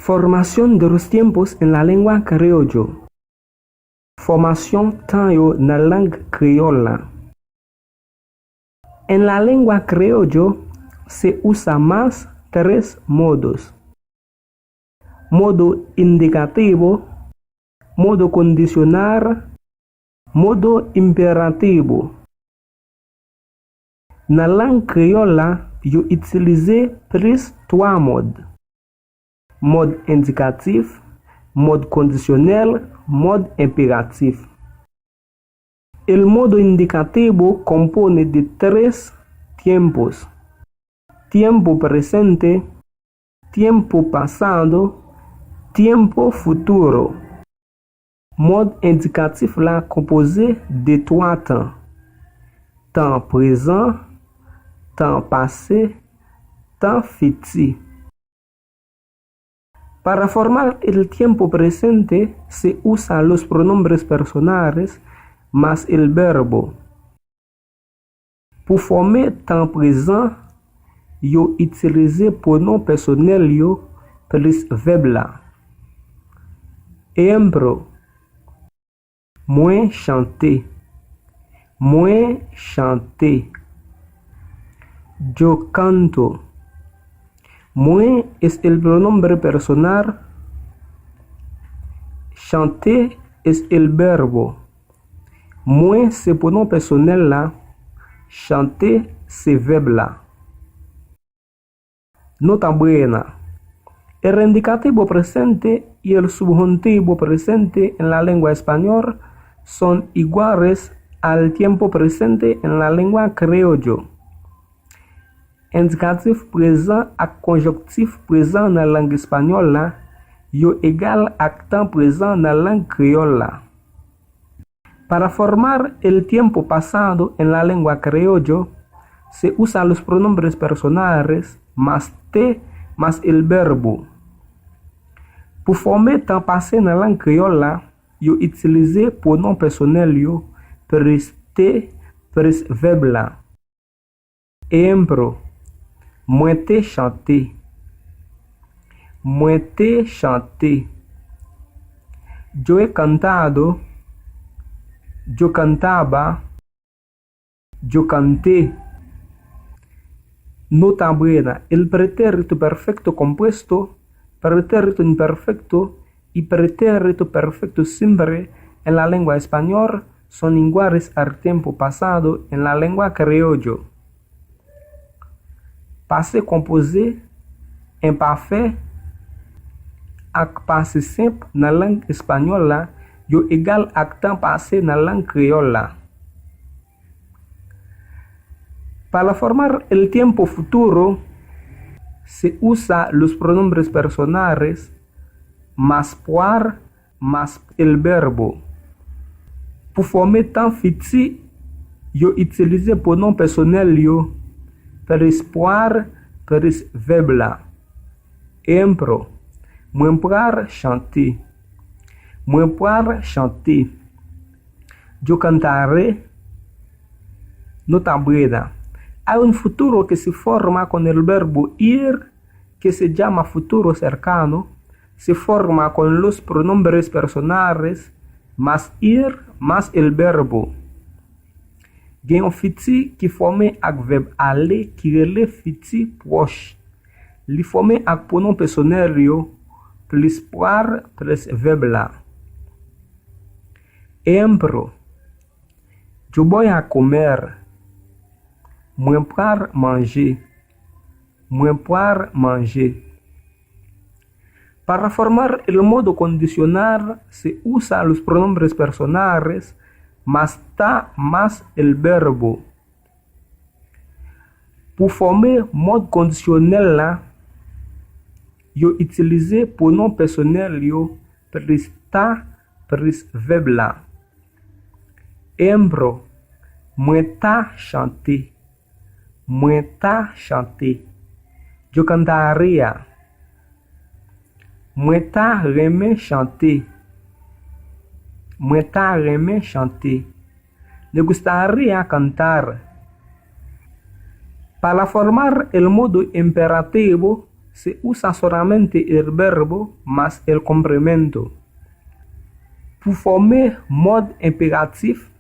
Formación de los tiempos en la lengua criollo. Formación tanyo na langue criolla. En la lengua criollo se usa más tres modos: modo indicativo, modo condicional, modo imperativo. Na langue criolla, yo utilise plus trois modes: mode indicatif, mode conditionnel, mode imperatif. El modo indicativo compone de tres tiempos: tiempo presente, tiempo pasado, tiempo futuro. Mode indicatif là composé de trois temps: temps présent, temps passé, temps futur. Para formar el tiempo presente se usan los pronombres personales más el verbo. Pour former temps présent, yo utilise pronom personnel yo plus verbe là. Ejemplo: moi chanter, moi chanter. Yo canto. Moi es el pronombre personal, chanter es el verbo. Moi c'est pronom personnel là, chanter c'est verbe là. Nota buena: el indicativo presente y el subjuntivo presente en la lengua española son iguales al tiempo presente en la lengua criollo. Indicatif présent ak conjonctif présent na langue espagnole yo égal ak temps présent na langue criolla. Para formar el tiempo pasado en la lengua criollo se usan los pronombres personales más te más el verbo. Pour former temps passé na langue criolla, yo utilise pronom personnel yo plus te plus verbe là. Ejemplo: moi te chanter, moi te chanter. Yo he cantado, yo cantaba, yo canté. Nota buena: el pretérito perfecto compuesto, pretérito imperfecto y pretérito perfecto simple en la lengua española son iguales al tiempo pasado en la lengua criollo. Passé composé, imparfait, ak passé simple na langue espagnole yo égal ak temps passé na langue criolla. Para formar el tiempo futuro se usa los pronombres personales más por más el verbo. Pour former temps futur, yo utilise pronom personnel yo plus por plus verbe là. Ejemplo: moi pour chanter, moi pour chanter. Yo cantaré. Nota buena: hay un futuro que se forma con el verbo ir, que se llama futuro cercano. Se forma con los pronombres personales más ir más el verbo. Gen un futur qui formé ak verbe aller qui relè futur proche. Li formé ak pronom personnel yo plus por plus verbe là. Ejemplo: yo voy a comer, moi pour manger, moi pour manger. Para formar el modo condicional se usan los pronombres personales más ta más el verbo. Pour former mode conditionnel là, yo utilise pronom personnel yo plus ta plus verbe là. Ejemplo: moi ta chanter, moi ta chanter. Yo cantaría. Moi ta remè chanter, moi ta remè chanter. Me gustaría cantar. Para formar el modo imperativo se usa solamente el verbo más el complemento. Pour former mode impératif,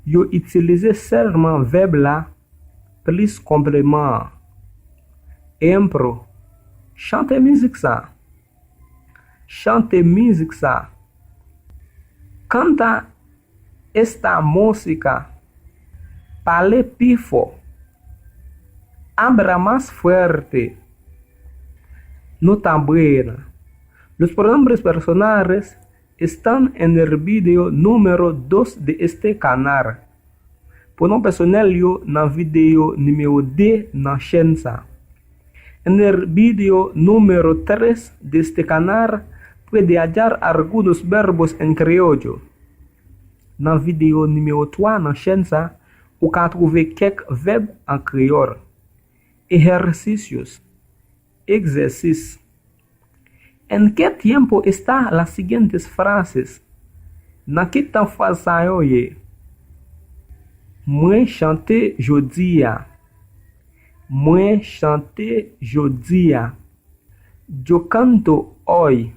yo utilise seulement verbe là plus complément. Impro. Chante musique ça. Chante musique ça. Canta esta música. Pale pifo. Abra más fuerte. Nota buena. Los pronombres personales están en el video número 2 de este canal. Pronom personnel yo dans video numéro 2 dans chaîne ça. En el video número 3 de este canal puede hallar algunos verbos en criollo. Dans video numéro 3 dans chaîne ça, vous pouvez trouver quelques verbes en créole. Ejercicios. Exercice. ¿En qué tiempo están las siguientes frases? ¿Na qué tan fasa oye? Moi chante jodia. Moi chante jodia. Yo canto hoy.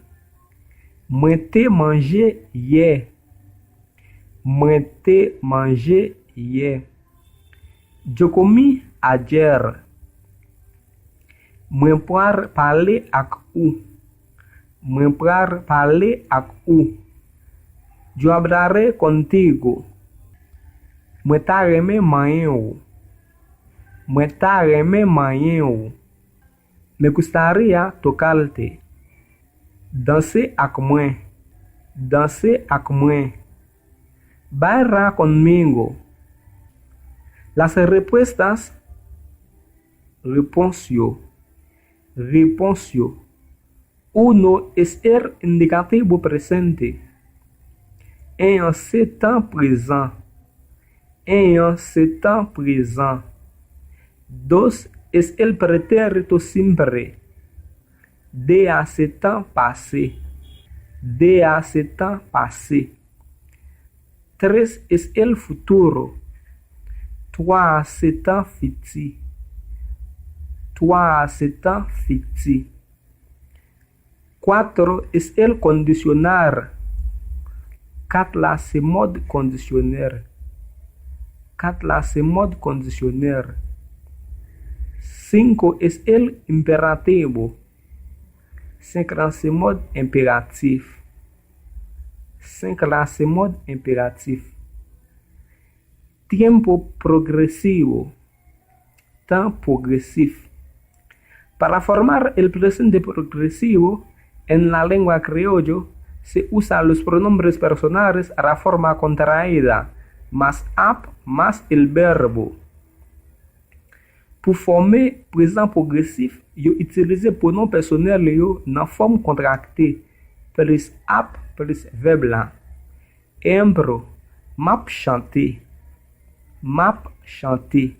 Moi te mangé hier. Moi te mangé hier. Yo comí ayer. Moi pour parler ak ou. Moi pour parler ak ou. Yo hablaré contigo. Moi ta remé mayen ou. Moi ta remé mayen ou. Me gustaría tocarte. Danser ak moi. Danser ak moi. Baila conmigo. Las respuestas. Responsio. Responsio. Uno es el indicativo presente. En ce temps présent. En ce temps présent. Dos es el pretérito simple. De a ce temps passé. De a ce temps passé. Tres es el futuro. Toi a ce temps futur. Toi a ce temps futur. 4 es el condicional. 4 là c'est mode conditionnel. 4 là c'est mode conditionnel. 5 es el imperativo. 5 là c'est mode impératif. 5 là c'est mode impératif. Tiempo progresivo. Temps progresif. Para formar el presente progresivo, en la lengua criollo se usan los pronombres personales a la forma contraída, más ap más el verbo. Pour former présent progressif, yo utilise pronom personnel yo dans forme contractée, plus ap plus verbe là. Impro, map chanter. Map chanter.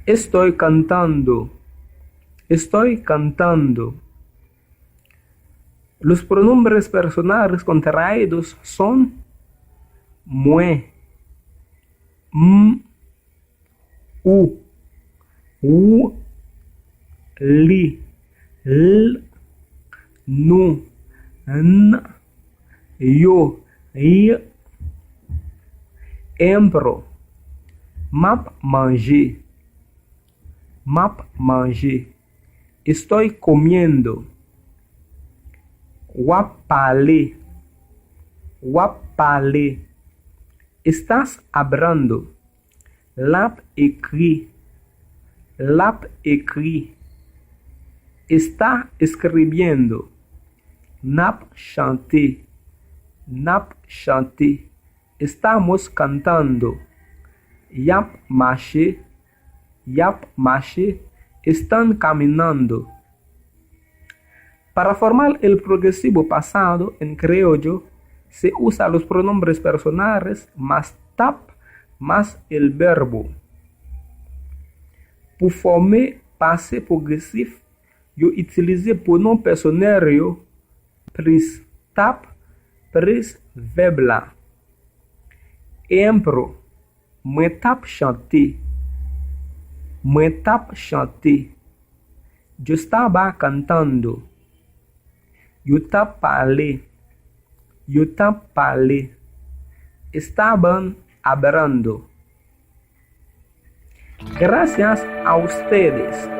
Estoy cantando. Estoy cantando. Los pronombres personales contraídos son moi, u, li, l, nu, n, yo, y. Impro, map manger. Map manger. Estoy comiendo. Wap parler. Wap parler. Estás hablando. Lap écrit. Lap écrit. Está escribiendo. Nap chanté. Nap chanté. Estamos cantando. Yap marché. Yap marché. Están caminando. Para formar el progresivo pasado en criollo, se usa los pronombres personales más tap más el verbo. Pour former passé progressif, yo utilise pronom personnel yo plus tap plus verbe là. Impro, moi tap chanter. Moi tap chanter. Yo estaba cantando. Yo tapale. Yo tapale. Estaban hablando. Gracias a ustedes.